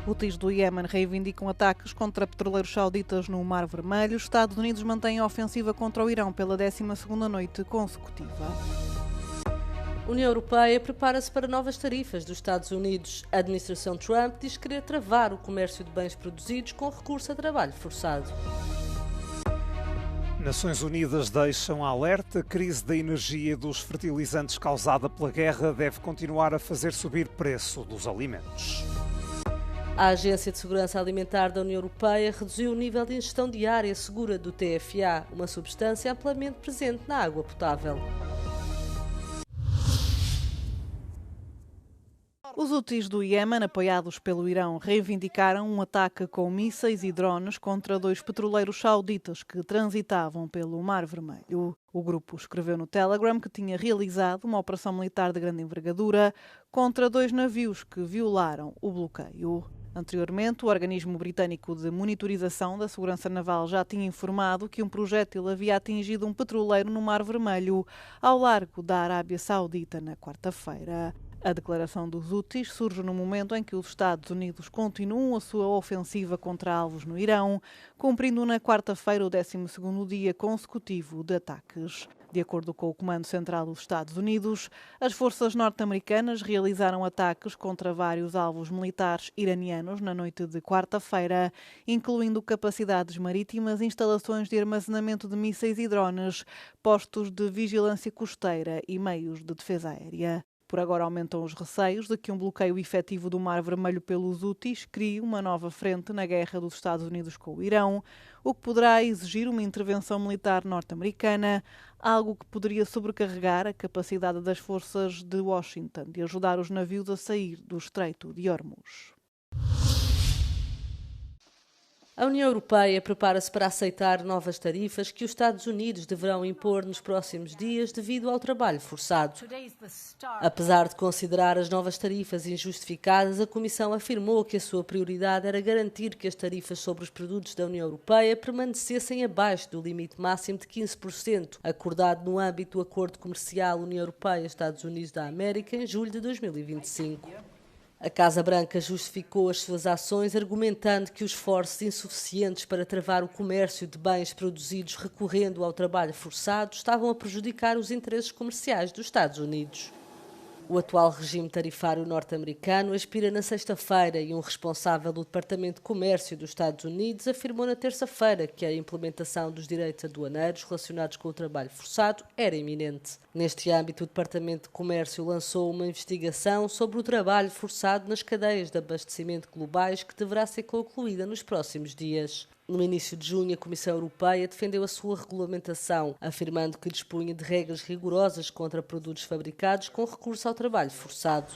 Houthis do Iémen reivindicam ataques contra petroleiros sauditas no Mar Vermelho. Os Estados Unidos mantêm a ofensiva contra o Irão pela 12ª noite consecutiva. União Europeia prepara-se para novas tarifas dos Estados Unidos. A administração Trump diz querer travar o comércio de bens produzidos com recurso a trabalho forçado. Nações Unidas deixam alerta. A crise da energia e dos fertilizantes causada pela guerra deve continuar a fazer subir preço dos alimentos. A Agência de Segurança Alimentar da União Europeia reduziu o nível de ingestão diária segura do TFA, uma substância amplamente presente na água potável. Os Houthis do Iémen, apoiados pelo Irão, reivindicaram um ataque com mísseis e drones contra 2 petroleiros sauditas que transitavam pelo Mar Vermelho. O grupo escreveu no Telegram que tinha realizado uma operação militar de grande envergadura contra 2 navios que violaram o bloqueio. Anteriormente, o organismo britânico de monitorização da segurança naval já tinha informado que um projétil havia atingido um petroleiro no Mar Vermelho, ao largo da Arábia Saudita, na quarta-feira. A declaração dos Houthis surge no momento em que os Estados Unidos continuam a sua ofensiva contra alvos no Irão, cumprindo na quarta-feira o 12º dia consecutivo de ataques. De acordo com o Comando Central dos Estados Unidos, as forças norte-americanas realizaram ataques contra vários alvos militares iranianos na noite de quarta-feira, incluindo capacidades marítimas, instalações de armazenamento de mísseis e drones, postos de vigilância costeira e meios de defesa aérea. Por agora aumentam os receios de que um bloqueio efetivo do Mar Vermelho pelos Houthis crie uma nova frente na guerra dos Estados Unidos com o Irão, o que poderá exigir uma intervenção militar norte-americana, algo que poderia sobrecarregar a capacidade das forças de Washington de ajudar os navios a sair do Estreito de Hormuz. A União Europeia prepara-se para aceitar novas tarifas que os Estados Unidos deverão impor nos próximos dias devido ao trabalho forçado. Apesar de considerar as novas tarifas injustificadas, a Comissão afirmou que a sua prioridade era garantir que as tarifas sobre os produtos da União Europeia permanecessem abaixo do limite máximo de 15%, acordado no âmbito do Acordo Comercial União Europeia-Estados Unidos da América em julho de 2025. A Casa Branca justificou as suas ações argumentando que os esforços insuficientes para travar o comércio de bens produzidos recorrendo ao trabalho forçado estavam a prejudicar os interesses comerciais dos Estados Unidos. O atual regime tarifário norte-americano expira na sexta-feira e um responsável do Departamento de Comércio dos Estados Unidos afirmou na terça-feira que a implementação dos direitos aduaneiros relacionados com o trabalho forçado era iminente. Neste âmbito, o Departamento de Comércio lançou uma investigação sobre o trabalho forçado nas cadeias de abastecimento globais que deverá ser concluída nos próximos dias. No início de junho, a Comissão Europeia defendeu a sua regulamentação, afirmando que dispunha de regras rigorosas contra produtos fabricados com recurso ao trabalho forçado.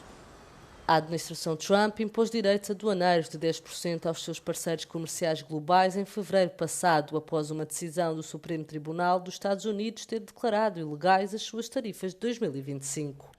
A administração Trump impôs direitos aduaneiros de 10% aos seus parceiros comerciais globais em fevereiro passado, após uma decisão do Supremo Tribunal dos Estados Unidos ter declarado ilegais as suas tarifas de 2025.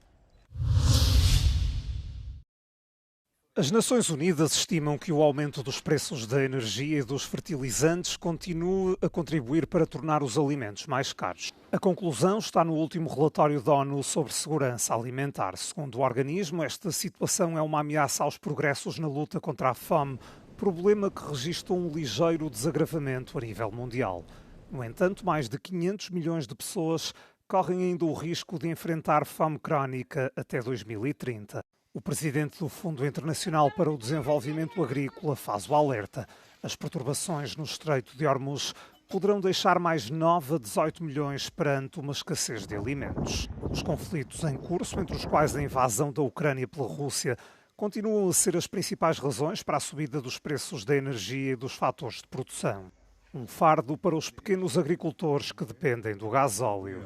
As Nações Unidas estimam que o aumento dos preços da energia e dos fertilizantes continue a contribuir para tornar os alimentos mais caros. A conclusão está no último relatório da ONU sobre segurança alimentar. Segundo o organismo, esta situação é uma ameaça aos progressos na luta contra a fome, problema que registra um ligeiro desagravamento a nível mundial. No entanto, mais de 500 milhões de pessoas correm ainda o risco de enfrentar fome crónica até 2030. O presidente do Fundo Internacional para o Desenvolvimento Agrícola faz o alerta. As perturbações no Estreito de Hormuz poderão deixar mais 9 a 18 milhões perante uma escassez de alimentos. Os conflitos em curso, entre os quais a invasão da Ucrânia pela Rússia, continuam a ser as principais razões para a subida dos preços da energia e dos fatores de produção. Um fardo para os pequenos agricultores que dependem do gasóleo.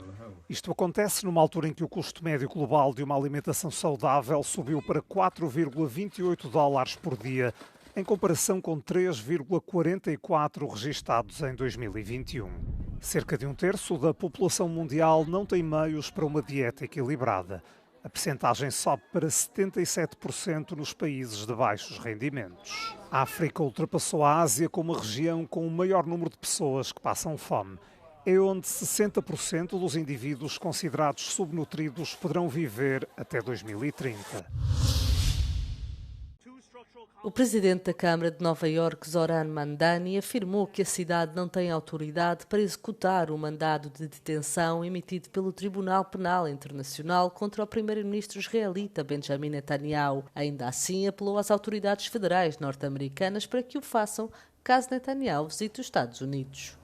Isto acontece numa altura em que o custo médio global de uma alimentação saudável subiu para 4,28 dólares por dia, em comparação com 3,44 registados em 2021. Cerca de um terço da população mundial não tem meios para uma dieta equilibrada. A percentagem sobe para 77% nos países de baixos rendimentos. A África ultrapassou a Ásia como a região com o maior número de pessoas que passam fome. É onde 60% dos indivíduos considerados subnutridos poderão viver até 2030. O presidente da Câmara de Nova Iorque, Zoran Mamdani, afirmou que a cidade não tem autoridade para executar o mandado de detenção emitido pelo Tribunal Penal Internacional contra o primeiro-ministro israelita Benjamin Netanyahu. Ainda assim, apelou às autoridades federais norte-americanas para que o façam caso Netanyahu visite os Estados Unidos.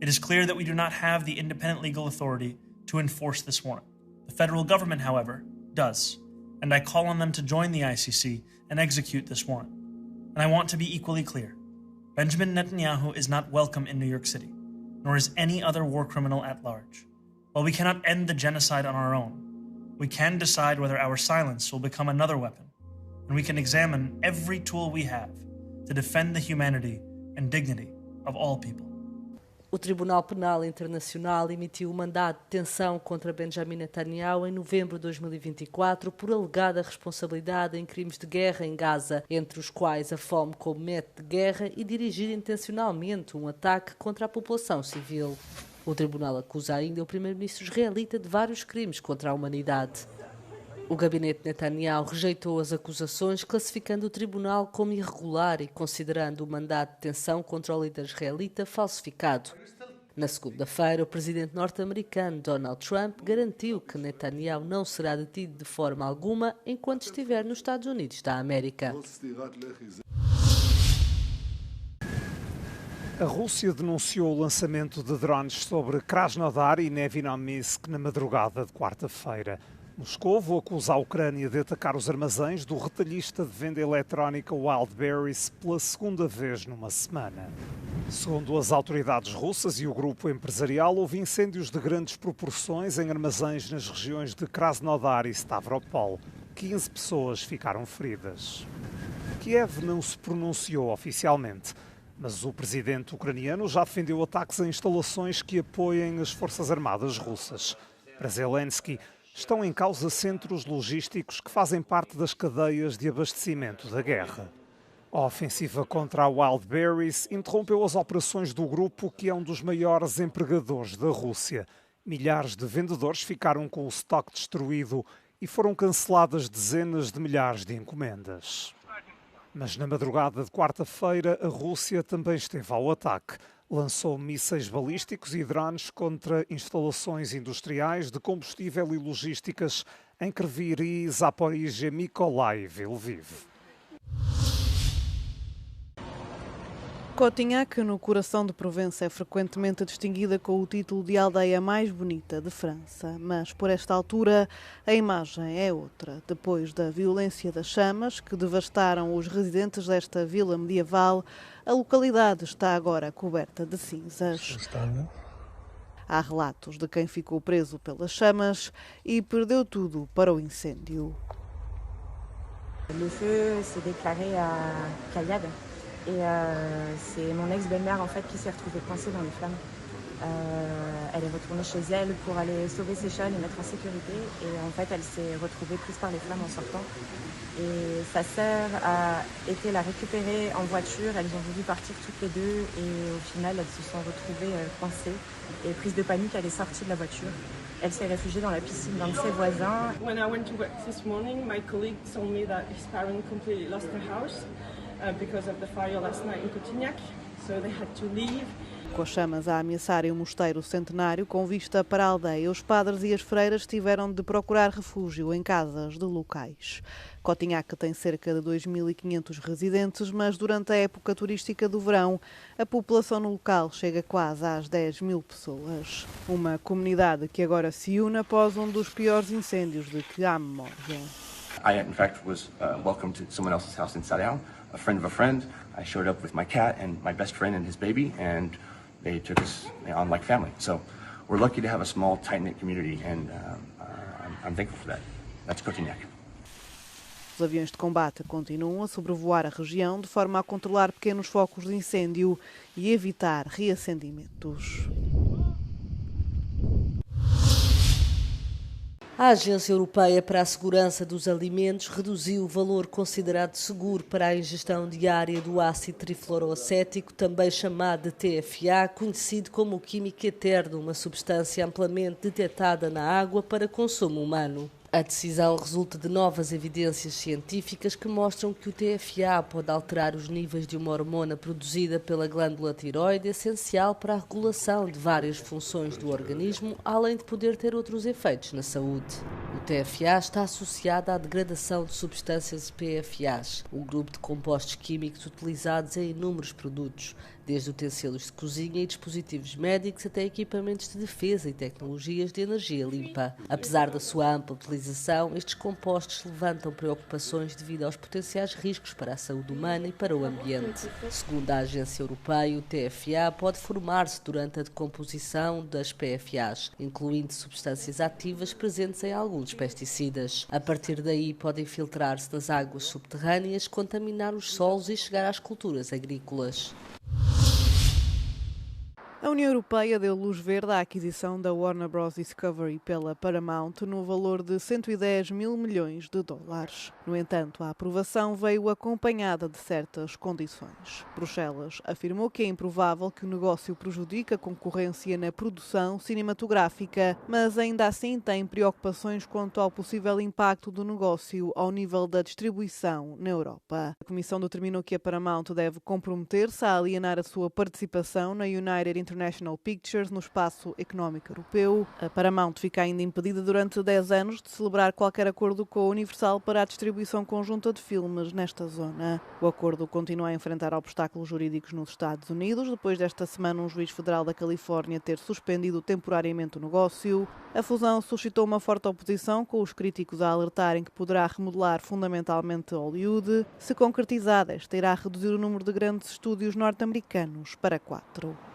It is clear that we do not have the independent legal authority to enforce this warrant. The federal government, however, does, and I call on them to join the ICC and execute this warrant. And I want to be equally clear. Benjamin Netanyahu is not welcome in New York City, nor is any other war criminal at large. While we cannot end the genocide on our own, we can decide whether our silence will become another weapon, and we can examine every tool we have to defend the humanity and dignity of all people. O Tribunal Penal Internacional emitiu um mandado de detenção contra Benjamin Netanyahu em novembro de 2024 por alegada responsabilidade em crimes de guerra em Gaza, entre os quais a fome como método de guerra e dirigir intencionalmente um ataque contra a população civil. O tribunal acusa ainda o primeiro-ministro israelita de vários crimes contra a humanidade. O gabinete Netanyahu rejeitou as acusações, classificando o tribunal como irregular e considerando o mandado de detenção contra o líder israelita falsificado. Na segunda-feira, o presidente norte-americano Donald Trump garantiu que Netanyahu não será detido de forma alguma enquanto estiver nos Estados Unidos da América. A Rússia denunciou o lançamento de drones sobre Krasnodar e Nevinomysk na madrugada de quarta-feira. Moscovo acusa a Ucrânia de atacar os armazéns do retalhista de venda eletrónica Wildberries pela segunda vez numa semana. Segundo as autoridades russas e o grupo empresarial, houve incêndios de grandes proporções em armazéns nas regiões de Krasnodar e Stavropol. 15 pessoas ficaram feridas. Kiev não se pronunciou oficialmente, mas o presidente ucraniano já defendeu ataques a instalações que apoiem as forças armadas russas. Para Zelensky, estão em causa centros logísticos que fazem parte das cadeias de abastecimento da guerra. A ofensiva contra a Wildberries interrompeu as operações do grupo, que é um dos maiores empregadores da Rússia. Milhares de vendedores ficaram com o estoque destruído e foram canceladas dezenas de milhares de encomendas. Mas na madrugada de quarta-feira, a Rússia também esteve ao ataque. Lançou mísseis balísticos e drones contra instalações industriais de combustível e logísticas em Kryvyi, Zaporizhia, Mykolaiv e Lviv. Cotignac, no coração de Provença, é frequentemente distinguida com o título de aldeia mais bonita de França. Mas, por esta altura, a imagem é outra. Depois da violência das chamas que devastaram os residentes desta vila medieval, a localidade está agora coberta de cinzas. Há relatos de quem ficou preso pelas chamas e perdeu tudo para o incêndio. Le feu s'est déclaré à Cayade. Et c'est mon ex-belle-mère en fait qui s'est retrouvée coincée dans les flammes. Elle est retournée chez elle pour aller sauver ses chats, les mettre en sécurité. Et en fait, elle s'est retrouvée prise par les flammes en sortant. Et sa sœur a été la récupérer en voiture. Elles ont voulu partir toutes les deux. Et au final, elles se sont retrouvées coincées. Et prise de panique, elle est sortie de la voiture. Elle s'est réfugiée dans la piscine d'un de ses voisins. When I went to work this morning, my colleague told me that his parents completely lost their house. Because of the fire last night in Cotignac, so they had to leave. Com as chamas a ameaçarem o mosteiro centenário, com vista para a aldeia, os padres e as freiras tiveram de procurar refúgio em casas de locais. Cotignac tem cerca de 2.500 residentes, mas durante a época turística do verão, a população no local chega quase às 10.000 pessoas. Uma comunidade que agora se une após um dos piores incêndios de que há memória. I, in fact, was welcomed to someone else's house in Sarão, a friend of a friend. I showed up with my cat and my best friend and his baby, and they took us on like family. So we're lucky to have a small, tight-knit community, and I'm thankful for that. That's Cotignac. Os aviões de combate continuam a sobrevoar a região de forma a controlar pequenos focos de incêndio e evitar reacendimentos. A Agência Europeia para a Segurança dos Alimentos reduziu o valor considerado seguro para a ingestão diária do ácido trifluoroacético, também chamado de TFA, conhecido como químico eterno, uma substância amplamente detectada na água para consumo humano. A decisão resulta de novas evidências científicas que mostram que o TFA pode alterar os níveis de uma hormona produzida pela glândula tiroide, essencial para a regulação de várias funções do organismo, além de poder ter outros efeitos na saúde. O TFA está associado à degradação de substâncias PFAs, um grupo de compostos químicos utilizados em inúmeros produtos, desde utensílios de cozinha e dispositivos médicos até equipamentos de defesa e tecnologias de energia limpa. Apesar da sua ampla utilização, estes compostos levantam preocupações devido aos potenciais riscos para a saúde humana e para o ambiente. Segundo a agência europeia, o TFA pode formar-se durante a decomposição das PFAs, incluindo substâncias ativas presentes em alguns pesticidas. A partir daí, pode infiltrar-se nas águas subterrâneas, contaminar os solos e chegar às culturas agrícolas. A União Europeia deu luz verde à aquisição da Warner Bros. Discovery pela Paramount no valor de 110 mil milhões de dólares. No entanto, a aprovação veio acompanhada de certas condições. Bruxelas afirmou que é improvável que o negócio prejudique a concorrência na produção cinematográfica, mas ainda assim tem preocupações quanto ao possível impacto do negócio ao nível da distribuição na Europa. A Comissão determinou que a Paramount deve comprometer-se a alienar a sua participação na United International Pictures no espaço económico europeu. A Paramount fica ainda impedida durante 10 anos de celebrar qualquer acordo com a Universal para a distribuição conjunta de filmes nesta zona. O acordo continua a enfrentar obstáculos jurídicos nos Estados Unidos, depois desta semana um juiz federal da Califórnia ter suspendido temporariamente o negócio. A fusão suscitou uma forte oposição, com os críticos a alertarem que poderá remodelar fundamentalmente Hollywood. Se concretizada, esta irá reduzir o número de grandes estúdios norte-americanos para 4.